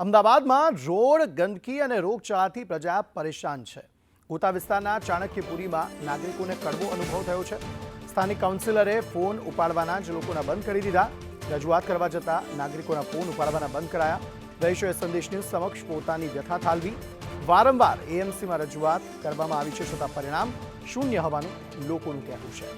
અમદાવાદમાં રોડ ગંદકી અને રોગચાળાથી પ્રજા પરેશાન છે. ગોતા વિસ્તારના ચાણક્યપુરીમાં નાગરિકોને કડવો અનુભવ થયો છે. સ્થાનિક કાઉન્સિલરે ફોન ઉપાડવાના જ લોકોના બંધ કરી દીધા. રજૂઆત કરવા જતાં નાગરિકોના ફોન ઉપાડવાના બંધ કરાયા. રહીશોએ સંદેશ ન્યૂઝ સમક્ષ પોતાની વ્યથા ઠાલવી. વારંવાર એએમસીમાં રજૂઆત કરવામાં આવી છે, છતાં પરિણામ શૂન્ય હોવાનું લોકોનું કહેવું છે.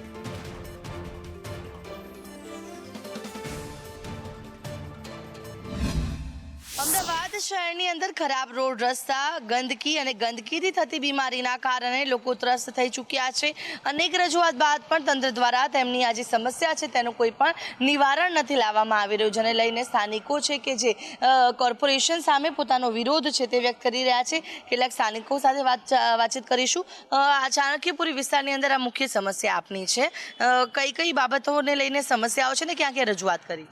અમદાવાદ શહેરની અંદર ખરાબ રોડ રસ્તા, ગંદકી અને ગંદકીથી થતી બીમારીના કારણે લોકો ત્રસ્ત થઈ ચૂક્યા છે. અનેક રજૂઆત બાદ પણ તંત્ર દ્વારા તેમની આ જે સમસ્યા છે તેનું કોઈ પણ નિવારણ નથી લાવવામાં આવી રહ્યું, જેને લઈને સ્થાનિકો છે કે જે કોર્પોરેશન સામે પોતાનો વિરોધ છે તે વ્યક્ત કરી રહ્યા છે. કેટલાક સ્થાનિકો સાથે વાતચીત કરીશું. આ ચાણક્યપુરી વિસ્તારની અંદર આ મુખ્ય સમસ્યા આપની છે. કઈ કઈ બાબતોને લઈને સમસ્યાઓ છે ને ક્યાં ક્યાં રજૂઆત કરી?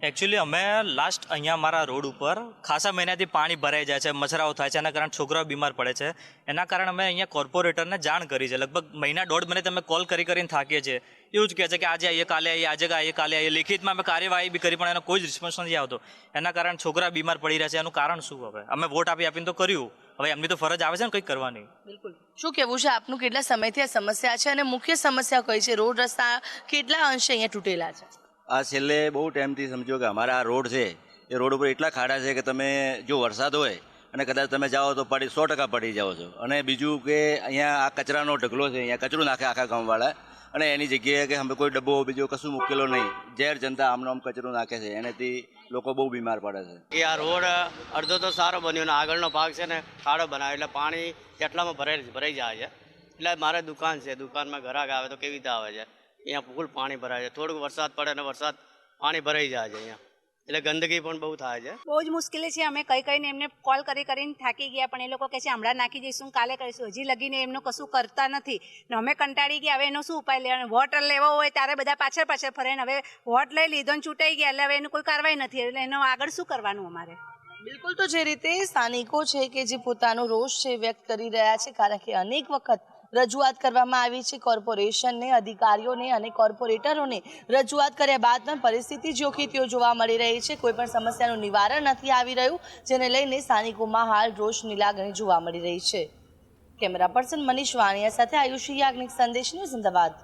એકચ્યુઅલી અમે લાસ્ટ અહીંયા મારા રોડ ઉપર ખાસા મહિનાથી પાણી ભરાઈ જાય છે, મચ્છરાઓ થાય છે, એના કારણે છોકરાઓ બીમાર પડે છે. એના કારણે અમે અહીંયા કોર્પોરેટરને જાણ કરી છે. લગભગ મહિના દોઢ મહિને તમે કોલ કરીને થાકીએ છીએ. એવું જ કહે છે કે આજે આવીએ, કાલે આવીએ, આજે આવીએ, કાલે આવીએ. લિખિતમાં અમે કાર્યવાહી બી કરી પણ એનો કોઈ જ રિસ્પોન્સ નથી આવતો. એના કારણે છોકરા બીમાર પડી રહ્યા છે. એનું કારણ શું? હવે અમે વોટ આપીને તો કર્યું, હવે એમની તો ફરજ આવે છે ને કંઈક કરવાની. બિલકુલ. શું કહેવું છે આપનું? કેટલા સમયથી આ સમસ્યા છે અને મુખ્ય સમસ્યા કઈ છે? રોડ રસ્તા કેટલા અંશે અહીંયા તૂટેલા છે? આ છેલ્લે બહુ ટાઈમથી સમજો કે અમારા આ રોડ છે એ રોડ ઉપર એટલા ખાડા છે કે તમે જો વરસાદ હોય અને કદાચ તમે જાઓ તો 100% પડી જાઓ છો. અને બીજું કે અહીંયા આ કચરાનો ઢગલો છે, અહીંયા કચરો નાખે આખા ગામવાળા, અને એની જગ્યાએ કે અમે કોઈ ડબ્બો બીજો કશું મૂકેલો નહીં, ઝેર જનતા આમનો આમ કચરો નાખે છે, એનાથી લોકો બહુ બીમાર પડે છે. એ આ રોડ અડધો તો સારો બન્યો ને આગળનો ભાગ છે ને ખાડો બનાવ્યો એટલે પાણી કેટલામાં ભરાઈ જાય છે. એટલે મારે દુકાન છે, દુકાનમાં ગ્રાહક આવે તો કેવી રીતે આવે છે? અહીંયા ફૂલ પાણી ભરાય છે. થોડુંક વરસાદ પડે ને પાણી ભરાઈ જાય છે અહીંયા, એટલે ગંદકી પણ બહુ થાય છે. બહુ જ મુશ્કેલી છે. અમે કઈને એમને કોલ કરીને થાકી ગયા, પણ એ લોકો કહે છે હમણાં નાખી દઈશું, કાલે કરીશું. હજી લગીને એમનું કશું કરતા નથી ને અમે કંટાળી ગયા. હવે એનો શું ઉપાય લેવાનો? વોટ લેવો હોય ત્યારે બધા પાછળ ફરે ને હવે વોટ લઈ લીધો ને ચૂંટાઈ ગયા એટલે હવે એનું કોઈ કાર્યવાહી નથી, એટલે એનો આગળ શું કરવાનું અમારે? બિલકુલ. તો જે રીતે સ્થાનિકો છે કે જે પોતાનો રોષ છે વ્યક્ત કરી રહ્યા છે, કારણ કે અનેક વખત રજૂઆત કરવામાં આવી છે કોર્પોરેશનને, અધિકારીઓને અને કોર્પોરેટરોને. રજૂઆત કર્યા બાદ પણ પરિસ્થિતિ જોખીતીઓ જોવા મળી રહી છે. કોઈ પણ સમસ્યાનું નિવારણ નથી આવી રહ્યું, જેને લઈને સ્થાનિકોમાં હાલ રોષની લાગણી જોવા મળી રહી છે. કેમેરા પર્સન મનીષ વાણિયા સાથે આયુષી યાજ્ઞિક, સંદેશ ન્યૂઝ, અમદાવાદ.